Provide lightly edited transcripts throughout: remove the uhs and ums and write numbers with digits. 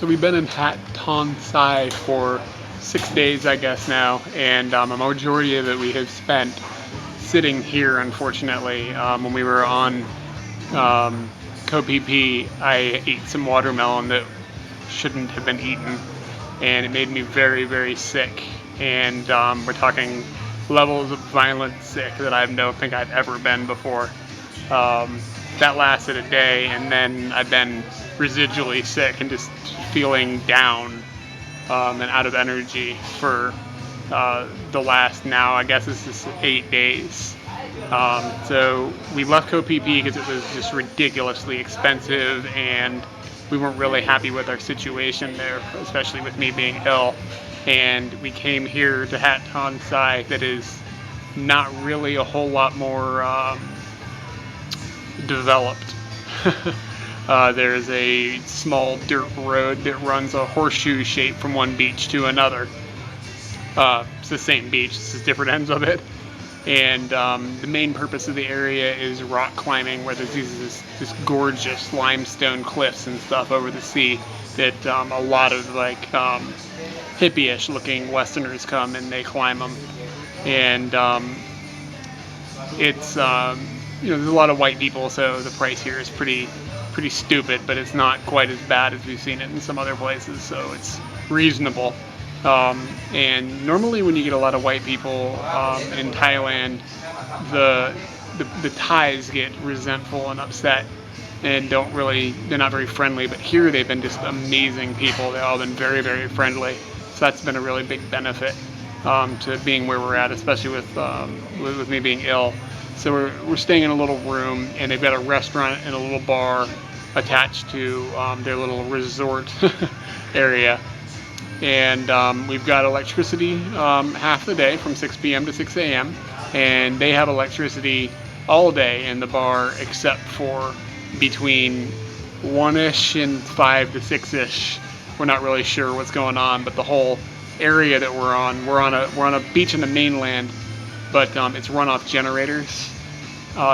So we've been in Ton Sai for 6 days, I guess now, and a majority of it we have spent sitting here, unfortunately. When we were on Koh Phi Phi, I ate some watermelon that shouldn't have been eaten, and it made me very, very sick. And we're talking levels of violent sick that I don't think I've ever been before. That lasted a day, and then I've been residually sick and just feeling down and out of energy for the last, now I guess this is 8 days. So we left Koh Phi Phi because it was just ridiculously expensive, and we weren't really happy with our situation there, especially with me being ill. And we came here to Tonsai, that is not really a whole lot more developed. There's a small dirt road that runs a horseshoe shape from one beach to another. It's the same beach, it's just different ends of it. And the main purpose of the area is rock climbing, where there's this gorgeous limestone cliffs and stuff over the sea that a lot of like hippie-ish looking Westerners come and they climb them. And it's there's a lot of white people, so the price here is pretty stupid, but it's not quite as bad as we've seen it in some other places, so it's reasonable. And normally when you get a lot of white people in Thailand, the Thais get resentful and upset and they're not very friendly, but here they've been just amazing people. They've all been very, very friendly, so that's been a really big benefit to being where we're at, especially with me being ill. So we're staying in a little room, and they've got a restaurant and a little bar attached to their little resort area. And we've got electricity half the day from 6 p.m. to 6 a.m. And they have electricity all day in the bar except for between 1-ish and 5 to 6-ish. We're not really sure what's going on, but the whole area that we're on a beach in the mainland, but it's run off generators.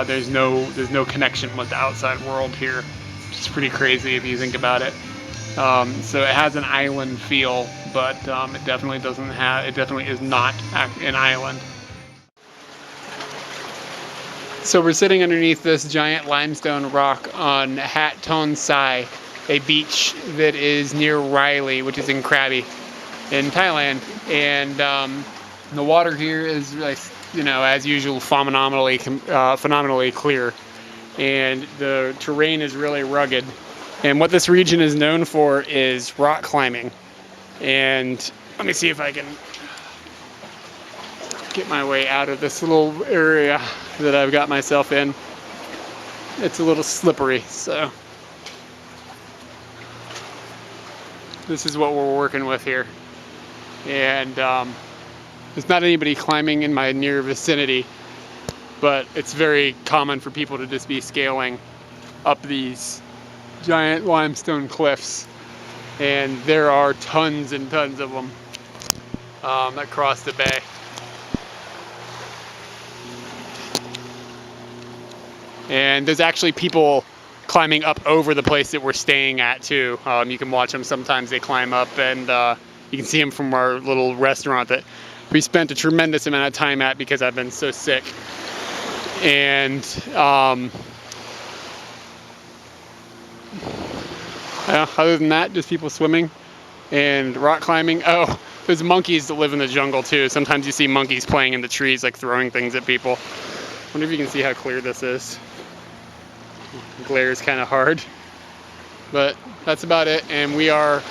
There's no connection with the outside world here, which is pretty crazy if you think about it. So it has an island feel, but it definitely is not an island. So we're sitting underneath this giant limestone rock on Ton Sai, a beach that is near Riley, which is in Krabi in Thailand. And the water here is, as usual, phenomenally clear. And the terrain is really rugged. And what this region is known for is rock climbing. And let me see if I can get my way out of this little area that I've got myself in. It's a little slippery, so this is what we're working with here. And there's not anybody climbing in my near vicinity, but it's very common for people to just be scaling up these giant limestone cliffs, and there are tons and tons of them that cross the bay. And there's actually people climbing up over the place that we're staying at too. You can watch them sometimes. They climb up, and you can see them from our little restaurant that we spent a tremendous amount of time at because I've been so sick. And other than that, just people swimming and rock climbing. Oh, there's monkeys that live in the jungle too. Sometimes you see monkeys playing in the trees, like throwing things at people. I wonder if you can see how clear this is. The glare is kind of hard, but that's about it. And we are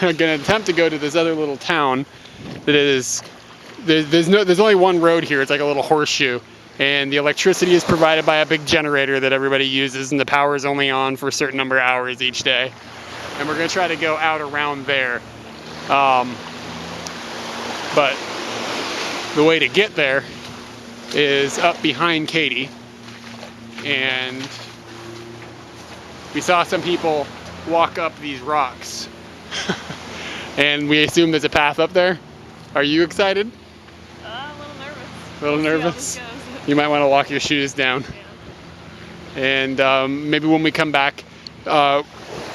going to attempt to go to this other little town that is, there's only one road here. It's like a little horseshoe. And the electricity is provided by a big generator that everybody uses, and the power is only on for a certain number of hours each day. And we're going to try to go out around there. But the way to get there is up behind Kyde. And we saw some people walk up these rocks. And we assume there's a path up there. Are you excited? A little nervous. A little nervous? You might want to lock your shoes down. Yeah. And maybe when we come back,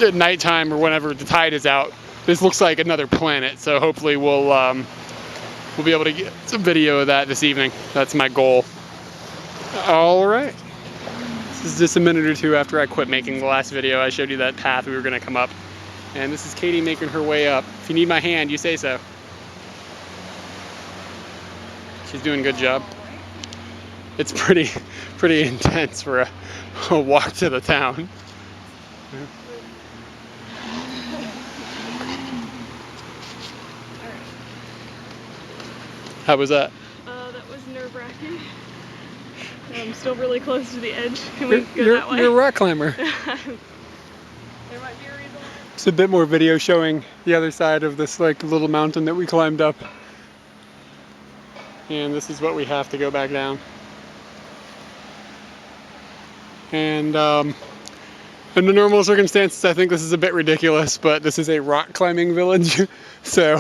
at nighttime or whenever the tide is out, this looks like another planet. So hopefully we'll be able to get some video of that this evening. That's my goal. All right. This is just a minute or two after I quit making the last video. I showed you that path we were gonna come up. And this is Katie making her way up. If you need my hand, you say so. She's doing a good job. It's pretty intense for a walk to the town. How was that? That was nerve-wracking. I'm still really close to the edge. Can we go that way? You're a rock climber. There might be a reason why. Just a bit more video showing the other side of this like little mountain that we climbed up. And this is what we have to go back down. And under normal circumstances, I think this is a bit ridiculous, but this is a rock climbing village, so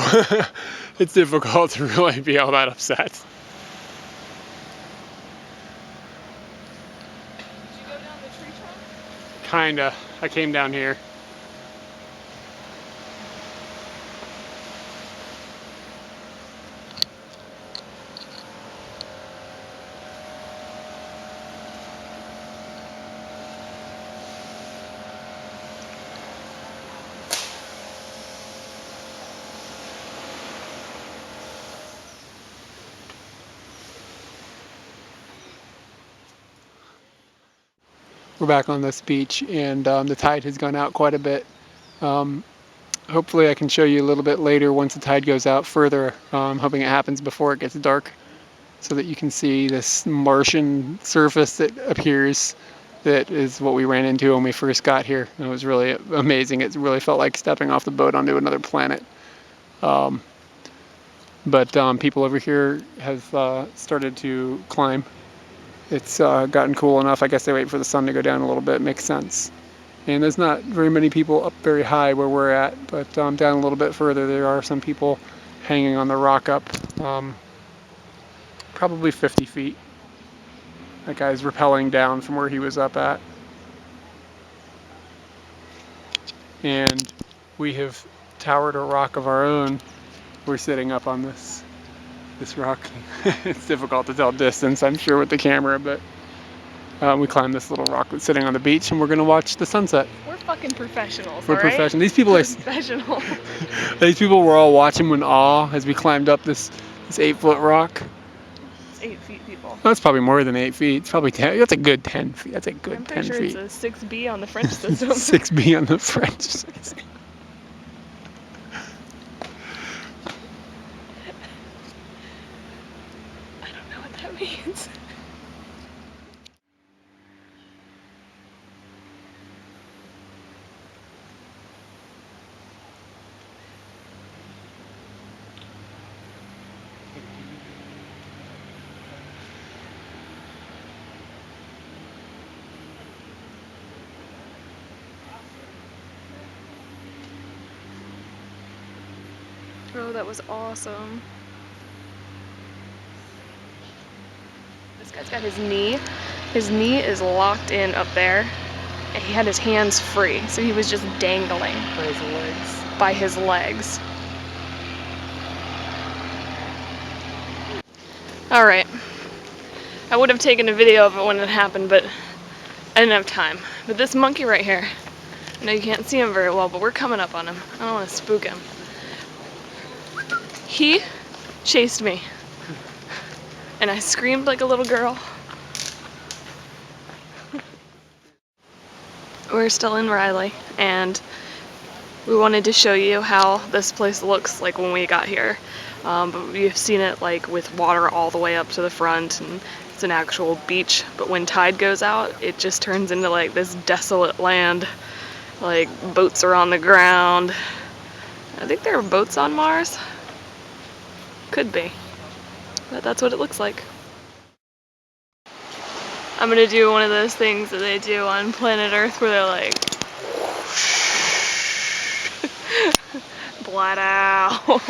it's difficult to really be all that upset. Did you go down the tree trunk? Kinda. I came down here. We're back on this beach, and the tide has gone out quite a bit. Hopefully I can show you a little bit later once the tide goes out further. I'm hoping it happens before it gets dark so that you can see this Martian surface that appears. That is what we ran into when we first got here. It was really amazing. It really felt like stepping off the boat onto another planet. But people over here have started to climb. It's gotten cool enough. I guess they wait for the sun to go down a little bit. Makes sense. And there's not very many people up very high where we're at, but down a little bit further there are some people hanging on the rock up probably 50 feet. That guy's rappelling down from where he was up at. And we have towered a rock of our own. We're sitting up on this rock. It's difficult to tell distance, I'm sure, with the camera, but we climbed this little rock that's sitting on the beach, and we're gonna watch the sunset. We're fucking professionals. We're professional. These people are professional. These people were all watching in awe as we climbed up this 8-foot rock. It's 8 feet, people. That's probably more than 8 feet. It's probably 10. That's a good 10 feet. That's a good I'm 10 pretty sure feet. it's a 6B on the French system. 6B on the French system. I don't know what that means. Oh, that was awesome. This guy's got his knee. His knee is locked in up there, and he had his hands free, so he was just dangling By his legs. by his legs. Alright. I would have taken a video of it when it happened, but I didn't have time. But this monkey right here, I know you can't see him very well, but we're coming up on him. I don't want to spook him. He chased me, and I screamed like a little girl. We're still in Riley, and we wanted to show you how this place looks like when we got here. But we've seen it like with water all the way up to the front, and it's an actual beach. But when tide goes out, it just turns into like this desolate land. Like boats are on the ground. I think there are boats on Mars. Could be, but that's what it looks like. I'm gonna do one of those things that they do on planet Earth where they're like blot out.